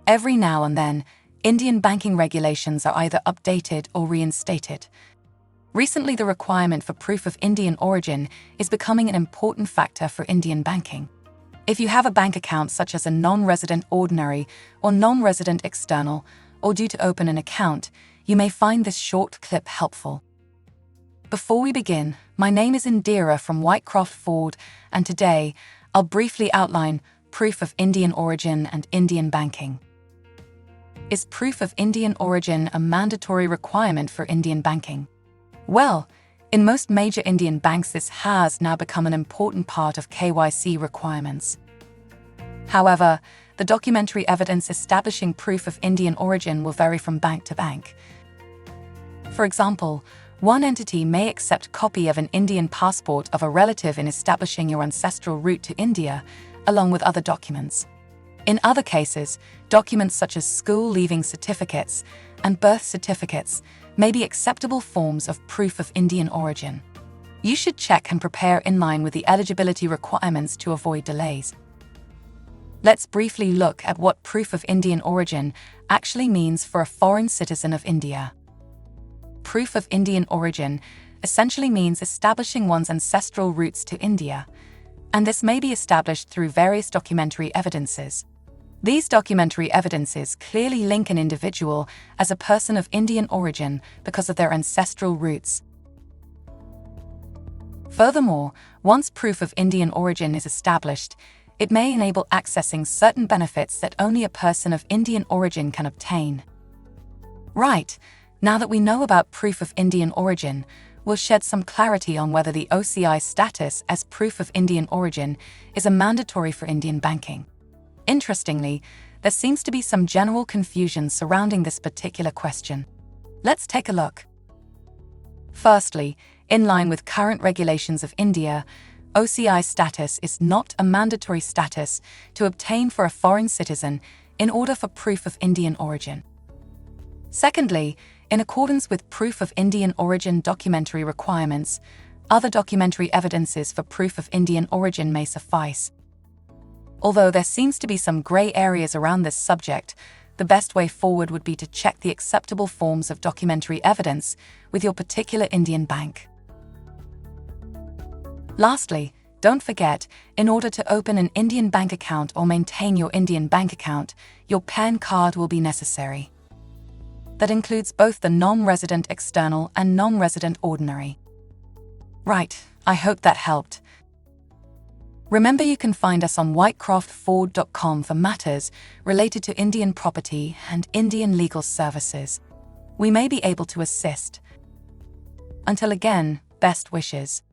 Every now and then, Indian banking regulations are either updated or reinstated. Recently, the requirement for proof of Indian origin is becoming an important factor for Indian banking. If you have a bank account such as a non-resident ordinary or non-resident external, or due to open an account, you may find this short clip helpful. Before we begin, my name is Indira from Whitecroft Ford, and today I'll briefly outline proof of Indian origin and Indian banking. Is proof of Indian origin a mandatory requirement for Indian banking? Well, in most major Indian banks, this has now become an important part of KYC requirements. However, the documentary evidence establishing proof of Indian origin will vary from bank to bank. For example, one entity may accept copy of an Indian passport of a relative in establishing your ancestral route to India, along with other documents. In other cases, documents such as school leaving certificates and birth certificates may be acceptable forms of proof of Indian origin. You should check and prepare in line with the eligibility requirements to avoid delays. Let's briefly look at what proof of Indian origin actually means for a foreign citizen of India. Proof of Indian origin essentially means establishing one's ancestral roots to India, and this may be established through various documentary evidences. These documentary evidences clearly link an individual as a person of Indian origin because of their ancestral roots. Furthermore, once proof of Indian origin is established, it may enable accessing certain benefits that only a person of Indian origin can obtain. Right, now that we know about proof of Indian origin, we'll shed some clarity on whether the OCI status as proof of Indian origin is a mandatory for Indian banking. Interestingly, there seems to be some general confusion surrounding this particular question. Let's take a look. Firstly, in line with current regulations of India, OCI status is not a mandatory status to obtain for a foreign citizen in order for proof of Indian origin. Secondly, in accordance with proof of Indian origin documentary requirements, other documentary evidences for proof of Indian origin may suffice. Although there seems to be some gray areas around this subject, the best way forward would be to check the acceptable forms of documentary evidence with your particular Indian bank. Lastly, don't forget, in order to open an Indian bank account or maintain your Indian bank account, your PAN card will be necessary. That includes both the non-resident external and non-resident ordinary. Right, I hope that helped. Remember, you can find us on whitecroftford.com for matters related to Indian property and Indian legal services. We may be able to assist. Until again, best wishes.